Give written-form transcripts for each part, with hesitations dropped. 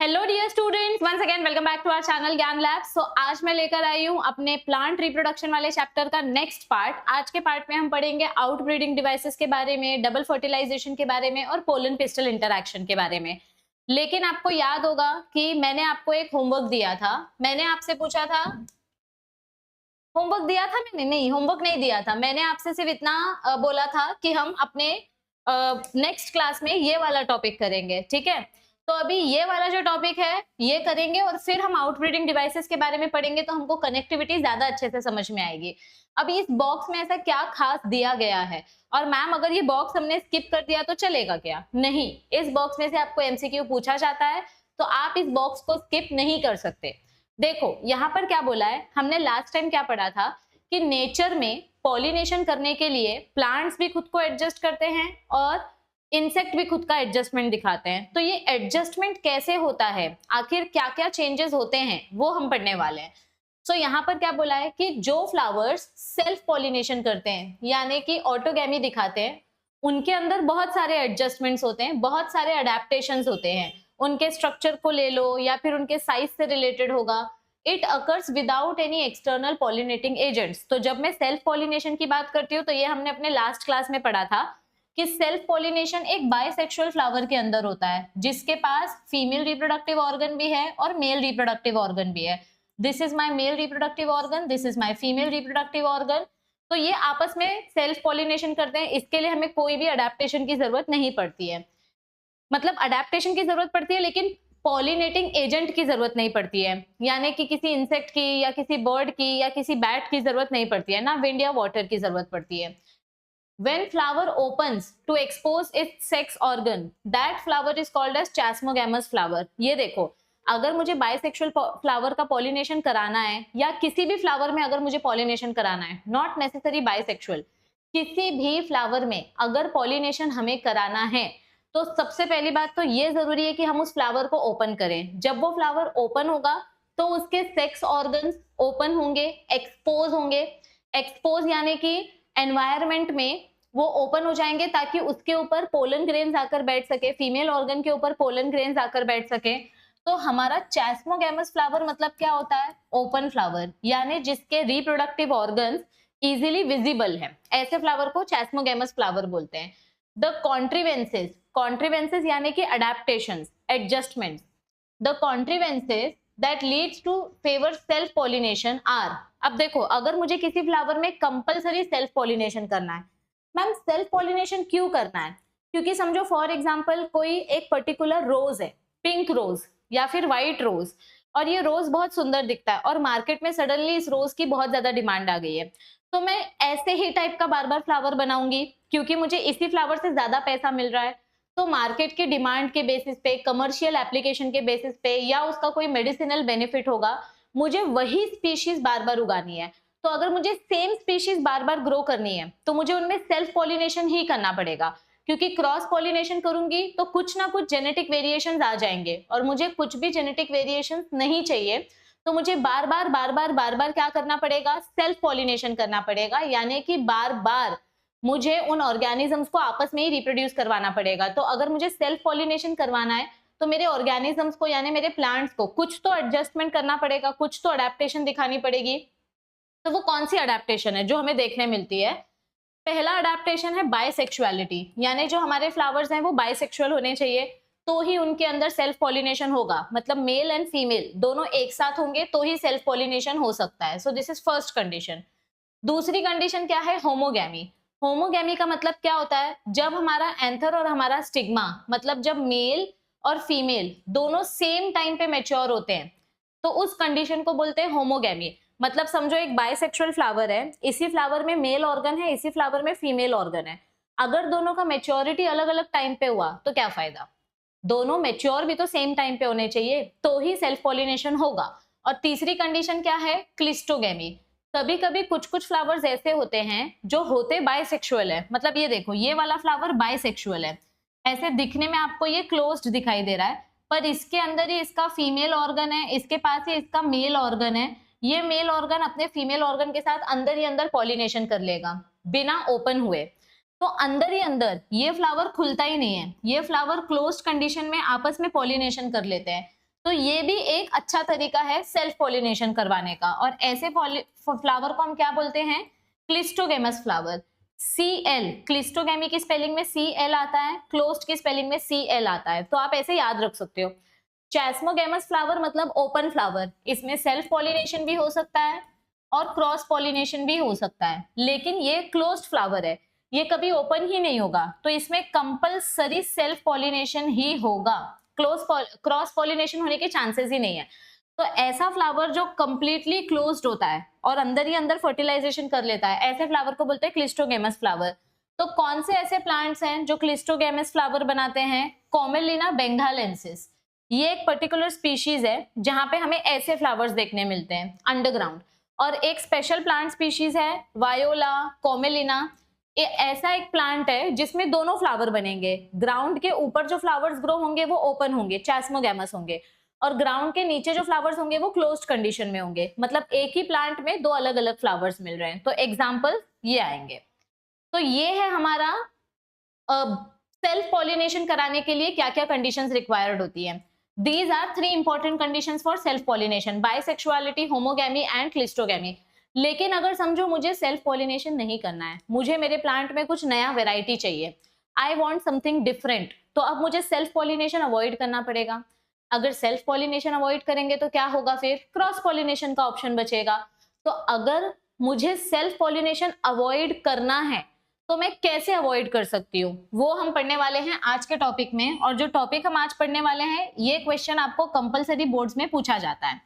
Hello dear students, once again welcome back to our channel Gyan Lab. So आज मैं लेकर आई हूँ अपने प्लांट रिप्रोडक्शन वाले चैप्टर का नेक्स्ट पार्ट। आज के पार्ट में हम पढ़ेंगे आउट ब्रीडिंग डिवाइसेस के बारे में, डबल फर्टिलाइजेशन के बारे में और पोलन पिस्टल इंटरैक्शन के बारे में। लेकिन आपको याद होगा कि मैंने आपको एक होमवर्क दिया था। मैंने आपसे पूछा था, होमवर्क दिया था मैंने? नहीं, होमवर्क नहीं दिया था। मैंने आपसे सिर्फ इतना बोला था कि हम अपने नेक्स्ट क्लास में ये वाला टॉपिक करेंगे, ठीक है? तो अभी ये वाला जो टॉपिक है ये करेंगे और फिर हम आउटब्रीडिंग डिवाइसेस के बारे में पढ़ेंगे, तो हमको कनेक्टिविटी ज्यादा अच्छे से समझ में आएगी। अभी इस बॉक्स में ऐसा क्या खास दिया गया है? और मैम अगर ये बॉक्स हमने स्किप कर दिया तो चलेगा क्या? नहीं, इस बॉक्स में से आपको एमसीक्यू पूछा जाता है, तो आप इस बॉक्स को स्किप नहीं कर सकते। देखो यहाँ पर क्या बोला है, हमने लास्ट टाइम क्या पढ़ा था कि नेचर में पॉलिनेशन करने के लिए प्लांट्स भी खुद को एडजस्ट करते हैं और इंसेक्ट भी खुद का एडजस्टमेंट दिखाते हैं। तो ये एडजस्टमेंट कैसे होता है, आखिर क्या क्या चेंजेस होते हैं, वो हम पढ़ने वाले हैं। सो यहाँ पर क्या बोला है कि जो फ्लावर्स सेल्फ पॉलिनेशन करते हैं यानी कि ऑटोगैमी दिखाते हैं, उनके अंदर बहुत सारे एडजस्टमेंट्स होते हैं, बहुत सारे अडेप्टेशंस होते हैं। उनके स्ट्रक्चर को ले लो या फिर उनके साइज से रिलेटेड होगा। It occurs without any external pollinating agents. तो जब मैं सेल्फ पॉलिनेशन की बात करती हूँ तो ये हमने अपने लास्ट क्लास में पढ़ा था कि सेल्फ पॉलिनेशन एक बायसेक्सुअल फ्लावर के अंदर होता है, जिसके पास फीमेल रिप्रोडक्टिव ऑर्गन भी है और मेल रिप्रोडक्टिव ऑर्गन भी है। This is my male reproductive organ, this is my female reproductive organ. तो ये आपस में सेल्फ पॉलिनेशन करते हैं। इसके लिए हमें कोई भी अडेप्टेशन की जरूरत नहीं पड़ती है। मतलब अडेप्टेशन की जरूरत पड़ती है लेकिन पॉलिनेटिंग एजेंट की जरूरत नहीं पड़ती है, यानी कि किसी इंसेक्ट की या किसी बर्ड की या किसी बैट की जरूरत नहीं पड़ती है, ना विंड या वाटर की जरूरत पड़ती है। When flower opens to expose its sex organ, that flower is called as chasmogamous flower. ये देखो, अगर मुझे बाइसेक्सुअल फ्लावर का पॉलिनेशन कराना है या किसी भी फ्लावर में अगर मुझे पॉलिनेशन कराना है, नॉट नेसेसरी बाइसेक्सुअल, किसी भी फ्लावर में अगर पॉलिनेशन हमें कराना है तो सबसे पहली बात तो ये जरूरी है कि हम उस फ्लावर को ओपन करें। जब वो फ्लावर ओपन होगा तो उसके सेक्स ऑर्गन्स ओपन होंगे, एक्सपोज होंगे। एक्सपोज यानी कि एनवायरमेंट में वो ओपन हो जाएंगे ताकि उसके ऊपर पोलन ग्रेन्स आकर बैठ सके, फीमेल ऑर्गन के ऊपर पोलन ग्रेन्स आकर बैठ सके। तो हमारा चैस्मोगैमस फ्लावर मतलब क्या होता है? ओपन फ्लावर, यानी जिसके रिप्रोडक्टिव ऑर्गन्स इजीली विजिबल है, ऐसे फ्लावर को चैस्मोगैमस फ्लावर बोलते हैं। द कॉन्ट्रीवेंसेस, कॉन्ट्रीवेंसेस यानी कि adaptations, adjustments, the contrivances that leads to favour self pollination are. अब देखो, अगर मुझे किसी फ्लावर में कंपलसरी सेल्फ पॉलिनेशन करना है, मैम सेल्फ पॉलिनेशन क्यों करना है? क्योंकि समझो फॉर एग्जांपल कोई एक पर्टिकुलर रोज है, पिंक रोज या फिर व्हाइट रोज, और ये रोज बहुत सुंदर दिखता है और मार्केट में सडनली इस रोज की बहुत ज्यादा डिमांड आ गई है, तो मैं ऐसे ही टाइप का बार बार फ्लावर बनाऊंगी क्योंकि मुझे इसी फ्लावर से ज्यादा पैसा मिल रहा है। तो मार्केट की डिमांड के बेसिस पे, कमर्शियल एप्लीकेशन के बेसिस पे या उसका कोई मेडिसिनल बेनिफिट होगा, मुझे वही स्पीशीज बार बार उगानी है। तो अगर मुझे सेम स्पीशीज बार बार ग्रो करनी है तो मुझे उनमें सेल्फ पॉलिनेशन ही करना पड़ेगा, क्योंकि क्रॉस पॉलिनेशन करूंगी तो कुछ ना कुछ जेनेटिक वेरिएशंस आ जाएंगे और मुझे कुछ भी जेनेटिक वेरिएशंस नहीं चाहिए। तो मुझे बार बार क्या करना पड़ेगा? सेल्फ पॉलिनेशन करना पड़ेगा, यानी कि बार बार मुझे उन ऑर्गेनिजम्स को आपस में ही रिप्रोड्यूस करवाना पड़ेगा। तो अगर मुझे सेल्फ पॉलिनेशन करवाना है तो मेरे ऑर्गेनिजम्स को यानी मेरे प्लांट्स को कुछ तो एडजस्टमेंट करना पड़ेगा, कुछ तो अडेप्टेशन दिखानी पड़ेगी। तो वो कौन सी अडेप्टेशन है जो हमें देखने मिलती है? पहला अडेप्टेशन है बायसेक्सुअलिटी, यानी जो हमारे फ्लावर्स हैं वो बायसेक्सुअल होने चाहिए तो ही उनके अंदर सेल्फ पॉलिनेशन होगा। मतलब मेल एंड फीमेल दोनों एक साथ होंगे तो ही सेल्फ पॉलिनेशन हो सकता है। So this is first condition. दूसरी कंडीशन क्या है? होमोगैमी। होमोगैमी का मतलब क्या होता है? जब हमारा एंथर और हमारा स्टिग्मा, मतलब जब मेल और फीमेल दोनों सेम टाइम पे मैच्योर होते हैं, तो उस कंडीशन को बोलते हैं होमोगैमी। मतलब समझो एक बायसेक्सुअल फ्लावर है, इसी फ्लावर में मेल ऑर्गन है, इसी फ्लावर में फीमेल ऑर्गन है। अगर दोनों का मैच्योरिटी अलग अलग टाइम पे हुआ तो क्या फायदा? दोनों मैच्योर भी तो सेम टाइम पे होने चाहिए तो ही सेल्फ पॉलिनेशन होगा। और तीसरी कंडीशन क्या है? क्लिस्टोगैमी। कभी कभी कुछ कुछ फ्लावर्स ऐसे होते हैं जो होते बायसेक्सुअल है। मतलब ये देखो, ये वाला फ्लावर बायसेक्सुअल है, ऐसे दिखने में आपको ये क्लोज्ड दिखाई दे रहा है, पर इसके अंदर ही इसका फीमेल ऑर्गन है, इसके पास ही इसका मेल ऑर्गन है। ये मेल ऑर्गन अपने फीमेल ऑर्गन के साथ अंदर ही अंदर पॉलिनेशन कर लेगा बिना ओपन हुए। तो अंदर ही अंदर ये फ्लावर खुलता ही नहीं है, ये फ्लावर क्लोज्ड कंडीशन में आपस में पॉलिनेशन कर लेते हैं। तो ये भी एक अच्छा तरीका है सेल्फ पॉलिनेशन करवाने का। और ऐसे फ्लावर को हम क्या बोलते हैं? Cleistogamous flower. Cl, क्लिस्टोगेमी की स्पेलिंग में Cl आता है, क्लोज्ड की स्पेलिंग में Cl आता है, तो आप ऐसे याद रख सकते हो। चैस्मोगेमस फ्लावर मतलब ओपन फ्लावर, इसमें सेल्फ पॉलिनेशन भी हो सकता है और क्रॉस पॉलिनेशन भी हो सकता है, लेकिन ये क्लोज्ड फ्लावर है, ये कभी ओपन ही नहीं होगा, तो इसमें कंपलसरी सेल्फ पॉलिनेशन ही होगा, क्रॉस पॉलिनेशन होने के चांसेस ही नहीं है। तो ऐसा फ्लावर जो कंप्लीटली क्लोज्ड होता है और अंदर ही अंदर फर्टिलाइजेशन कर लेता है, ऐसे फ्लावर को बोलते हैं क्लिस्टोगेमस फ्लावर। तो कौन से ऐसे प्लांट्स हैं जो क्लिस्टोगेमस फ्लावर बनाते हैं? कॉमेलिना बेंगालेंसिस, ये एक पर्टिकुलर स्पीशीज है जहां पे हमें ऐसे फ्लावर्स देखने मिलते हैं अंडरग्राउंड। और एक स्पेशल प्लांट स्पीशीज है वायोला कॉमेलिना, ये ऐसा एक प्लांट है जिसमें दोनों फ्लावर बनेंगे, ग्राउंड के ऊपर जो फ्लावर्स ग्रो होंगे वो ओपन होंगे, चैस्मोगेमस होंगे, और ग्राउंड के नीचे जो फ्लावर्स होंगे वो क्लोज्ड कंडीशन में होंगे, मतलब एक ही प्लांट में दो अलग अलग फ्लावर्स मिल रहे हैं। तो एग्जांपल ये आएंगे। तो ये है हमारा सेल्फ पॉलिनेशन कराने के लिए क्या क्या कंडीशंस रिक्वायर्ड होती है। These are 3 important conditions for self pollination: bisexuality, homogamy and cleistogamy. लेकिन अगर समझो मुझे सेल्फ पॉलिनेशन नहीं करना है, मुझे मेरे प्लांट में कुछ नया वेराइटी चाहिए, आई वॉन्ट समथिंग डिफरेंट, तो अब मुझे सेल्फ पॉलिनेशन अवॉइड करना पड़ेगा। अगर सेल्फ पॉलिनेशन अवॉइड करेंगे तो क्या होगा? फिर क्रॉस पॉलिनेशन का ऑप्शन बचेगा। तो अगर मुझे सेल्फ पॉलिनेशन अवॉइड करना है तो मैं कैसे अवॉइड कर सकती हूँ, वो हम पढ़ने वाले हैं आज के टॉपिक में। और जो टॉपिक हम आज पढ़ने वाले हैं, ये क्वेश्चन आपको कंपलसरी बोर्ड्स में पूछा जाता है।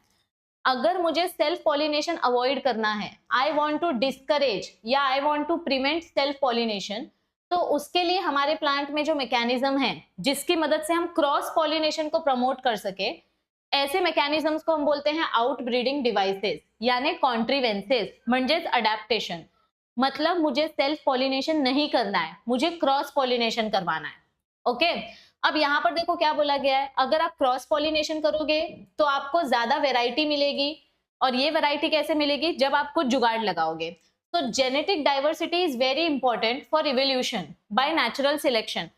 अगर मुझे सेल्फ पॉलिनेशन अवॉइड करना है, आई वांट टू डिस्करेज या I want to prevent self pollination, तो उसके लिए हमारे प्लांट में जो मैकेनिज्म है जिसकी मदद से हम क्रॉस पॉलिनेशन को प्रमोट कर सके, ऐसे मैकेनिज्म्स को हम बोलते हैं आउट ब्रीडिंग डिवाइसेस, यानी कॉन्ट्रीवेंसेस, म्हणजेच अडैप्टेशन। मतलब मुझे सेल्फ पॉलिनेशन नहीं करना है, मुझे क्रॉस पॉलिनेशन करवाना है। ओके, अब यहाँ पर देखो क्या बोला गया है, अगर आप क्रॉस पॉलिनेशन करोगे तो आपको ज्यादा वैरायटी मिलेगी, और ये वैरायटी कैसे मिलेगी? जब आप कुछ जुगाड़ लगाओगे। तो genetic diversity is very important for evolution by natural selection.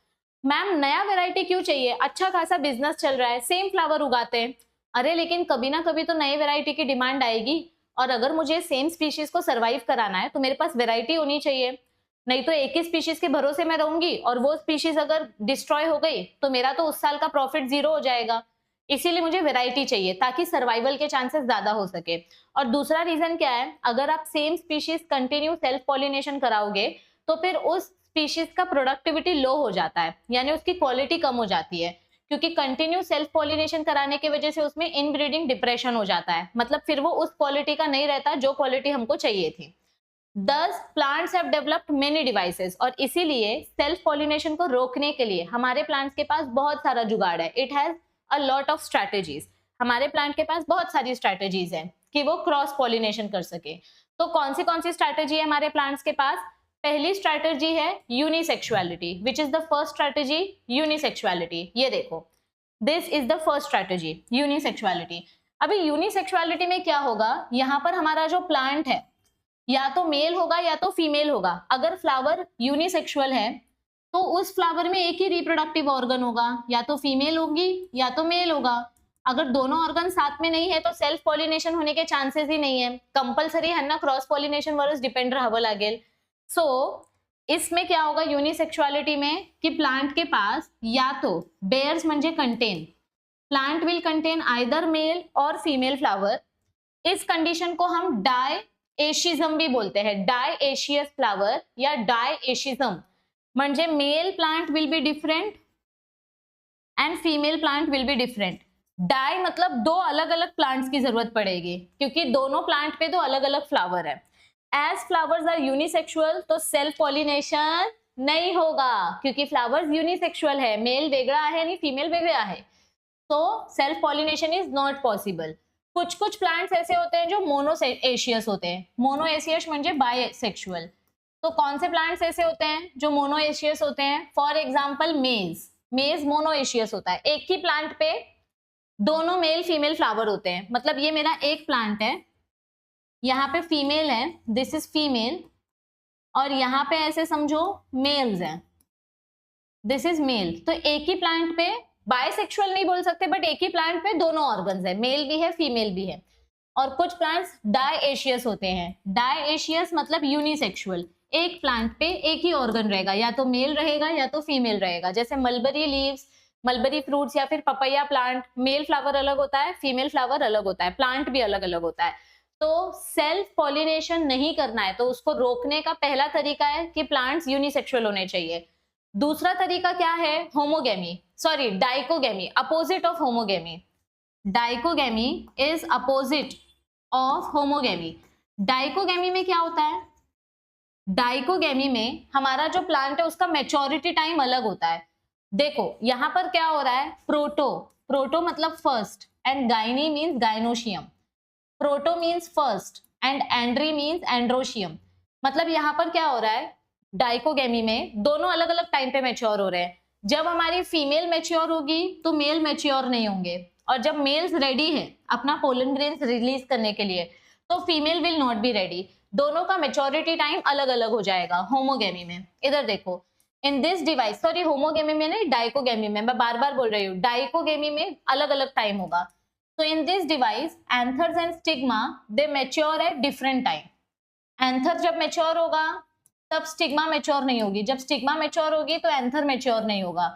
Ma'am नया वैरायटी क्यों चाहिए? अच्छा खासा बिजनेस चल रहा है, सेम फ्लावर उगाते हैं। अरे लेकिन कभी ना कभी तो नई वैरायटी की डिमांड आएगी, और अगर मुझे सेम स्पीशीज को सरवाइव कराना है तो मेरे पास वैरायटी होनी चाहिए, नहीं तो एक ही स्पीशीज के भरोसे में रहूंगी और वो स्पीशीज अगर डिस्ट्रॉय हो गई तो मेरा तो उस साल का प्रॉफिट जीरो हो जाएगा। इसीलिए मुझे वैरायटी चाहिए ताकि सर्वाइवल के चांसेस ज्यादा हो सके। और दूसरा रीजन क्या है, अगर आप same species continue self pollination कराओगे तो फिर उस स्पीशीज का प्रोडक्टिविटी लो हो जाता है, यानी उसकी क्वालिटी कम हो जाती है, क्योंकि कंटिन्यू सेल्फ पॉलिनेशन कराने की वजह से उसमें इनब्रीडिंग डिप्रेशन हो जाता है, मतलब फिर वो उस क्वालिटी का नहीं रहता जो क्वालिटी हमको चाहिए थी। Thus, plants have developed many devices, और इसीलिए सेल्फ पॉलिनेशन को रोकने के लिए हमारे प्लांट्स के पास बहुत सारा जुगाड़ है। It has a lot of strategies, हमारे प्लांट के पास बहुत सारी स्ट्रैटेजीज हैं कि वो क्रॉस पॉलिनेशन कर सके। तो कौन सी स्ट्रैटेजी है हमारे प्लांट्स के पास? पहली स्ट्रैटेजी है unisexuality, which is the first strategy, unisexuality. ये देखो, this is the first strategy, unisexuality. अभी यूनिसेक्सुअलिटी में क्या होगा, यहाँ पर हमारा जो प्लांट है या तो मेल होगा या तो फीमेल होगा। अगर फ्लावर यूनिसेक्सुअल है तो उस फ्लावर में एक ही रिप्रोडक्टिव ऑर्गन होगा, या तो फीमेल होगी या तो मेल होगा। अगर दोनों ऑर्गन साथ में नहीं है तो सेल्फ पॉलिनेशन होने के चांसेस ही नहीं है, कंपल्सरी है ना क्रॉस पॉलिनेशन वरच डिपेंड राहावं लागेल। सो इसमें क्या होगा यूनिसेक्सुअलिटी में, कि प्लांट के पास या तो बेयर्स म्हणजे contain, plant will contain either male और फीमेल फ्लावर। इस कंडीशन को हम डायएशिज्म भी बोलते हैं, डायएशियस फ्लावर या डायएशिज्म, म्हणजे male plant will be different and female plant will be different. Di मतलब दो अलग अलग प्लांट्स की जरूरत पड़ेगी, क्योंकि दोनों प्लांट पे दो अलग अलग फ्लावर है। एज फ्लावर्स आर यूनिसेक्सुअल तो सेल्फ पॉलिनेशन नहीं होगा, क्योंकि फ्लावर्स यूनिसेक्सुअल है, मेल वेगळा आहे आणि फीमेल वेगळा आहे, तो self pollination is not possible. कुछ प्लांट्स ऐसे होते हैं जो मोनोएशियस होते हैं, मोनोएशियस म्हणजे बायसेक्सुअल। तो कौन से प्लांट्स ऐसे होते हैं जो मोनोएशियस होते हैं? फॉर एग्जाम्पल मेज मोनोएशियस होता है, एक ही प्लांट पे दोनों मेल फीमेल फ्लावर होते हैं। मतलब ये मेरा एक प्लांट है, यहाँ पे फीमेल है, दिस इज फीमेल, और यहाँ पे ऐसे समझो मेल्स हैं, दिस इज मेल। तो एक ही प्लांट पे बायसेक्सुअल नहीं बोल सकते, बट एक ही प्लांट पे दोनों ऑर्गन्स है, मेल भी है फीमेल भी है। और कुछ प्लांट्स डायएशियस होते हैं। डायएशियस मतलब यूनिसेक्सुअल, एक प्लांट पे एक ही ऑर्गन रहेगा, या तो मेल रहेगा या तो फीमेल रहेगा। जैसे मलबरी लीव्स, मलबरी फ्रूट्स या फिर पपैया प्लांट, मेल फ्लावर अलग होता है, फीमेल फ्लावर अलग होता है, प्लांट भी अलग अलग होता है। तो सेल्फ पॉलिनेशन नहीं करना है तो उसको रोकने का पहला तरीका है कि प्लांट्स यूनिसेक्सुअल होने चाहिए। दूसरा तरीका क्या है? Homogamy, sorry dichogamy, opposite of homogamy. Dichogamy is opposite of homogamy. Dichogamy में क्या होता है? डाइकोगेमी में हमारा जो प्लांट है उसका मैच्योरिटी टाइम अलग होता है। देखो यहां पर क्या हो रहा है, प्रोटो, प्रोटो मतलब first, and gyny means gynoecium. Proto means first and andry means androecium. मतलब यहाँ पर क्या हो रहा है, डाइकोगेमी में दोनों अलग अलग टाइम पे मैच्योर हो रहे हैं। जब हमारी फीमेल मैच्योर होगी तो मेल मैच्योर नहीं होंगे, और जब मेल्स रेडी है अपना पोलन ग्रेन्स रिलीज करने के लिए तो female will not be ready. दोनों का मैच्योरिटी टाइम अलग अलग हो जाएगा होमोगेमी में। इधर देखो, in this device, sorry homogamy में नहीं, डाइकोगेमी में, मैं बार बार बोल रही हूँ, डाइकोगेमी में अलग अलग टाइम होगा। So in this device, anthers and stigma they mature at different time. Anther जब mature होगा तब stigma mature नहीं होगी, जब stigma mature होगी तो anther mature नहीं होगा।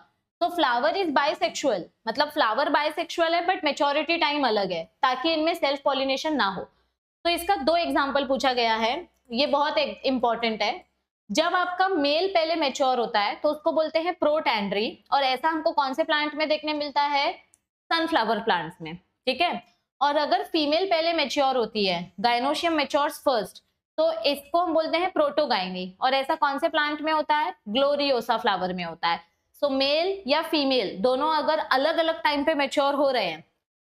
तो flower is bisexual, मतलब flower bisexual है but maturity time अलग है ताकि इनमें self pollination ना हो। तो इसका दो एग्जाम्पल पूछा गया है, ये बहुत इंपॉर्टेंट है। जब आपका मेल पहले मेच्योर होता है तो उसको बोलते हैं प्रोटैंड्री, और ऐसा हमको कौन से प्लांट में देखने मिलता है? सनफ्लावर प्लांट्स में, ठीक है। और अगर फीमेल पहले मेच्योर होती है, गाइनोशियम मैच्योर्स फर्स्ट, तो इसको हम बोलते हैं प्रोटोगाइनी, और ऐसा कौन से प्लांट में होता है? ग्लोरियोसा फ्लावर में होता है। सो मेल या फीमेल दोनों अगर अलग अलग टाइम पे मेच्योर हो रहे हैं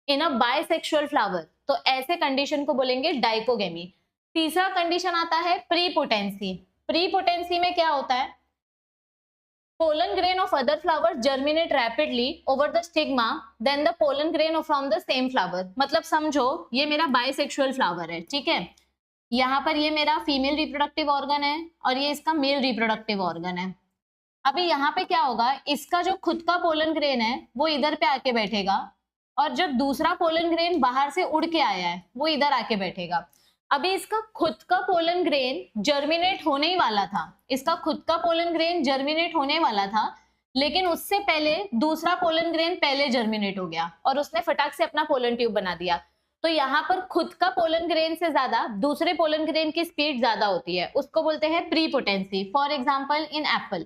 इन अ बायसेक्सुअल फ्लावर तो ऐसे कंडीशन को बोलेंगे डाइकोगेमी। तीसरा कंडीशन आता है प्रीपोटेंसी। प्रीपोटेंसी में क्या होता है? pollen grain of other flowers germinate rapidly over the stigma than the pollen grain from the same flower। मतलब समझो ये मेरा बाइसेक्सुअल फ्लावर है, ठीक है, यहाँ पर ये मेरा फीमेल रिप्रोडक्टिव ऑर्गन है और ये इसका मेल रिप्रोडक्टिव ऑर्गन है। अभी यहाँ पे क्या होगा, इसका जो खुद का पोलन ग्रेन है वो इधर पे आके बैठेगा, और जो दूसरा पोलन ग्रेन बाहर से उड़ के आया है वो इधर आके बैठेगा। अभी इसका खुद का पोलन ग्रेन जर्मिनेट होने ही वाला था, इसका खुद का पोलन ग्रेन जर्मिनेट होने वाला था, लेकिन उससे पहले दूसरा पोलन ग्रेन पहले जर्मिनेट हो गया और उसने फटाक से अपना पोलन ट्यूब बना दिया। तो यहाँ पर खुद का पोलन ग्रेन से ज्यादा दूसरे पोलन ग्रेन की स्पीड ज्यादा होती है, उसको बोलते हैं prepotency. For example in Apple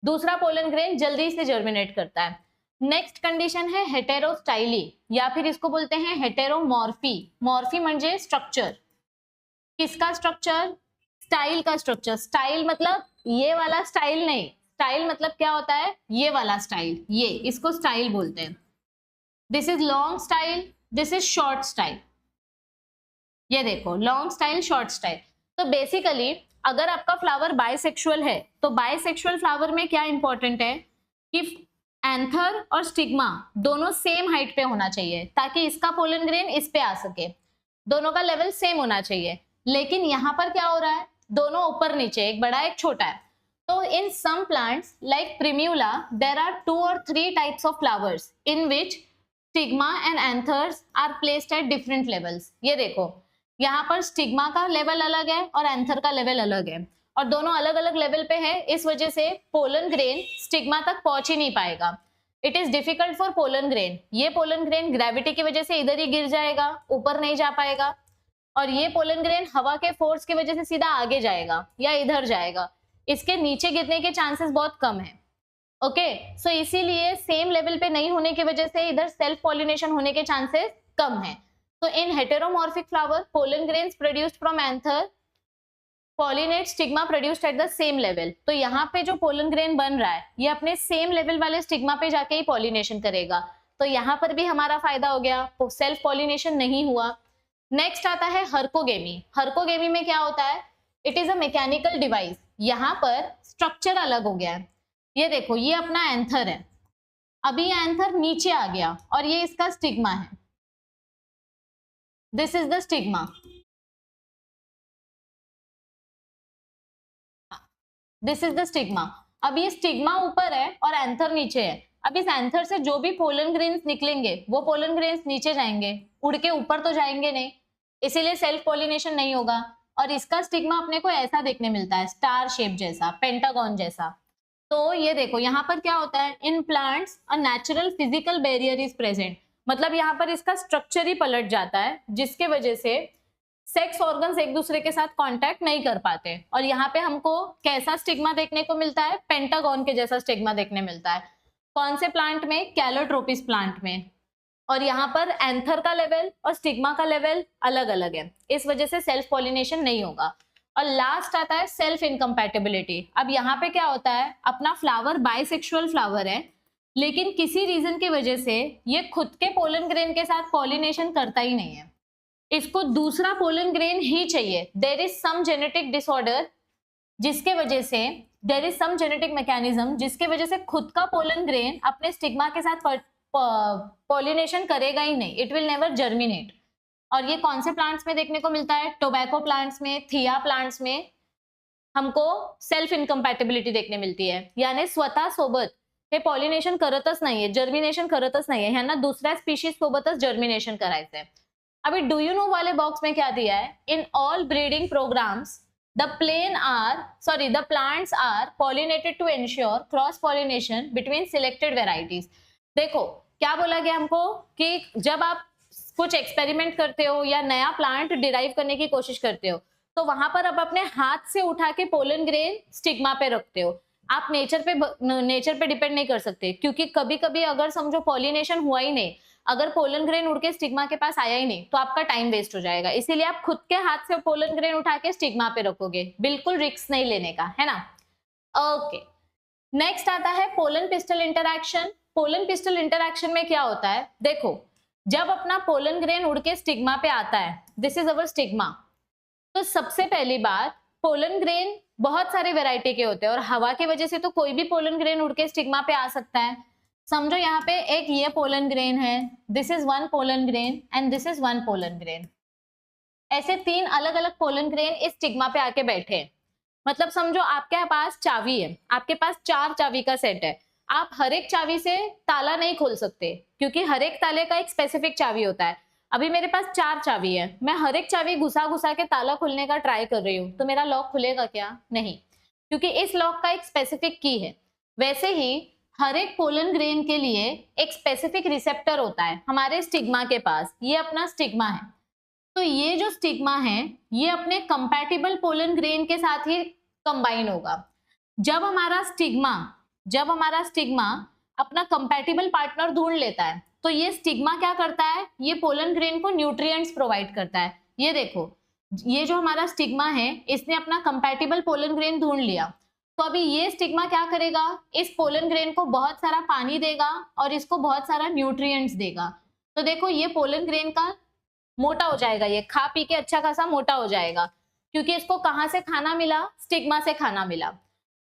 दूसरा पोलन ग्रेन जल्दी से जर्मिनेट करता है। नेक्स्ट कंडीशन है हेटेरोस्टाइली, या फिर इसको बोलते हैं हेटेरोमॉर्फी। मॉर्फी म्हणजे स्ट्रक्चर, किसका स्ट्रक्चर? स्टाइल का स्ट्रक्चर। स्टाइल मतलब ये वाला स्टाइल नहीं, स्टाइल मतलब क्या होता है? ये वाला स्टाइल, ये इसको स्टाइल बोलते हैं। This is long style, this is short style. ये देखो लॉन्ग स्टाइल, शॉर्ट स्टाइल। तो बेसिकली अगर आपका फ्लावर बाइसेक्सुअल है तो बाइसेक्सुअल फ्लावर में क्या इंपॉर्टेंट है कि एंथर और स्टिग्मा दोनों सेम हाइट पे होना चाहिए ताकि इसका पोलन ग्रेन इस पे आ सके, दोनों का लेवल सेम होना चाहिए। लेकिन यहाँ पर क्या हो रहा है, दोनों ऊपर नीचे, एक बड़ा एक छोटा है। तो in some plants like primula there are 2 or 3 types of flowers in which stigma and anthers are placed at different levels. ये देखो यहाँ पर स्टिग्मा का लेवल अलग है और एंथर का लेवल अलग है, और दोनों अलग अलग लेवल पे है। इस वजह से पोलन ग्रेन स्टिग्मा तक पहुंच ही नहीं पाएगा। It is difficult for pollen grain. ये पोलन ग्रेन ग्रेविटी की वजह से इधर ही गिर जाएगा, ऊपर नहीं जा पाएगा, और ये पोलन ग्रेन हवा के फोर्स की वजह से सीधा आगे जाएगा या इधर जाएगा, इसके नीचे गिरने के चांसेस बहुत कम है। ओके, सो इसीलिए सेम लेवल पे नहीं होने की वजह से इधर सेल्फ पॉलिनेशन होने के चांसेस कम है। तो in heteromorphic flower pollen grains produced from anther pollinate stigma produced at the same level. तो यहाँ पे जो पोलन ग्रेन बन रहा है ये अपने सेम लेवल वाले स्टिग्मा पे जाके ही पॉलिनेशन करेगा। तो यहाँ पर भी हमारा फायदा हो गया, सेल्फ पॉलिनेशन नहीं हुआ। नेक्स्ट आता है हर्कोगेमी। हर्कोगेमी में क्या होता है? It is a mechanical device. यहाँ पर स्ट्रक्चर अलग हो गया है। ये देखो ये अपना एंथर है, अभी ये एंथर नीचे आ गया और ये इसका स्टिग्मा है। This is the stigma, this is the stigma. अब ये स्टिग्मा ऊपर है और एंथर नीचे है, अब इस एंथर से जो भी पोलन ग्रेन्स निकलेंगे वो पोलन ग्रेन्स नीचे जाएंगे, उड़ के ऊपर तो जाएंगे नहीं, इसीलिए सेल्फ पॉलिनेशन नहीं होगा। और इसका स्टिग्मा अपने को ऐसा देखने मिलता है, स्टार शेप जैसा, पेंटागन जैसा। तो ये देखो यहाँ पर क्या होता है, in plants a natural physical barrier is present, मतलब यहाँ पर इसका स्ट्रक्चर ही पलट जाता है, जिसके वजह से सेक्स ऑर्गन्स एक दूसरे के साथ कांटेक्ट नहीं कर पाते। और यहाँ पे हमको कैसा स्टिग्मा देखने को मिलता है, पेंटागन के जैसा स्टिग्मा देखने मिलता है। कौन से प्लांट में, कैलोट्रोपिस प्लांट में। और यहाँ पर एंथर का लेवल और स्टिग्मा का लेवल अलग अलग है, इस वजह से सेल्फ पॉलिनेशन नहीं होगा। और लास्ट आता है सेल्फ इनकम्पैटिबिलिटी। अब यहाँ पे क्या होता है, अपना फ्लावर बाइसेक्सुअल फ्लावर है, लेकिन किसी रीजन की वजह से ये खुद के पोलन ग्रेन के साथ पॉलिनेशन करता ही नहीं है, इसको दूसरा पोलन ग्रेन ही चाहिए। There is some genetic disorder जिसके वजह से, there is some genetic mechanism जिसके वजह से खुद का पोलन ग्रेन अपने स्टिग्मा के साथ पॉलिनेशन करेगा ही नहीं, इट विल नेवर जर्मिनेट। और ये कौन से प्लांट्स में देखने को मिलता है, टोबैको प्लांट्स में, थिया प्लांट्स में हमको सेल्फ इनकम्पैटिबिलिटी देखने मिळती है, यानी स्वतः सोबत हे पॉलिनेशन करतच नाहीये, जर्मिनेशन करतच नाहीये, ह्यांना दुसऱ्या स्पीशीज सोबतच जर्मिनेशन करायचंय। अभी डू यू नो वाले बॉक्स में क्या दिया है, in all breeding programs the plants are pollinated to ensure cross pollination between selected varieties। देखो क्या बोला गया हमको कि जब आप कुछ एक्सपेरिमेंट करते हो या नया प्लांट डिराइव करने की कोशिश करते हो, तो वहां पर आप अपने हाथ से उठा के पोलन ग्रेन स्टिग्मा पे रखते हो। आप नेचर पे डिपेंड नहीं कर सकते, क्योंकि कभी कभी अगर समझो पॉलिनेशन हुआ ही नहीं, अगर पोलन ग्रेन उड़ के स्टिग्मा के पास आया ही नहीं, तो आपका टाइम वेस्ट हो जाएगा। इसीलिए आप खुद के हाथ से पोलन ग्रेन उठा के स्टिग्मा पे रखोगे, बिल्कुल रिस्क नहीं लेने का, है ना। ओके, नेक्स्ट आता है pollen pistil interaction. Pollen pistil interaction में क्या होता है, देखो जब अपना पोलन ग्रेन उड़ के स्टिग्मा पे आता है, दिस इज अवर स्टिग्मा, तो सबसे पहली बात, पोलन ग्रेन बहुत सारे वेराइटी के होते हैं और हवा की वजह से तो कोई भी पोलन ग्रेन उड़ के स्टिग्मा पे आ सकता है। समझो यहाँ पे एक ये पोलन ग्रेन है, this is one pollen grain and this is one pollen grain, ऐसे तीन अलग अलग पोलन ग्रेन इस स्टिग्मा पे आके बैठे। मतलब समझो आपके पास चाबी है, आपके पास 4 चाबी का सेट है, आप हर एक चाबी से ताला नहीं खोल सकते, क्योंकि हर एक ताले का एक स्पेसिफिक चाबी होता है। अभी मेरे पास 4 चाबी है, मैं हर एक चाबी घुसा घुसा के ताला खोलने का ट्राई कर रही हूँ, तो मेरा लॉक खुलेगा क्या? नहीं, क्योंकि इस लॉक का एक स्पेसिफिक की है। वैसे ही हर एक पोलन ग्रेन के लिए एक स्पेसिफिक रिसेप्टर होता है हमारे स्टिग्मा के पास, ये अपना स्टिग्मा है। तो ये जो स्टिग्मा है ये अपने कंपैटिबल पोलन ग्रेन के साथ ही कंबाइन होगा। जब हमारा स्टिग्मा अपना कंपैटिबल पार्टनर ढूंढ लेता है, तो ये स्टिग्मा क्या करता है, ये पोलन ग्रेन को न्यूट्रिएंट्स प्रोवाइड करता है। ये देखो, ये जो हमारा स्टिग्मा है इसने अपना कंपैटिबल पोलन ग्रेन ढूंढ लिया, तो अभी ये स्टिग्मा क्या करेगा, इस पोलन ग्रेन को बहुत सारा पानी देगा और इसको बहुत सारा न्यूट्रिएंट्स देगा। तो देखो ये पोलन ग्रेन का मोटा हो जाएगा, ये खा पी के अच्छा खासा मोटा हो जाएगा, क्योंकि इसको कहाँ से खाना मिला, स्टिग्मा से खाना मिला।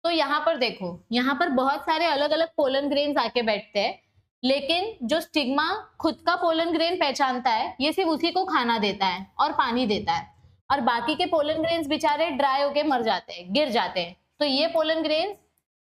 तो यहाँ पर देखो, यहाँ पर बहुत सारे अलग अलग पोलन ग्रेन्स आके बैठते हैं, लेकिन जो स्टिग्मा खुद का पोलन ग्रेन पहचानता है ये सिर्फ उसी को खाना देता है और पानी देता है, और बाकी के पोलन ग्रेन्स बेचारे ड्राई होके मर जाते हैं, गिर जाते हैं। तो ये पोलन ग्रेन्स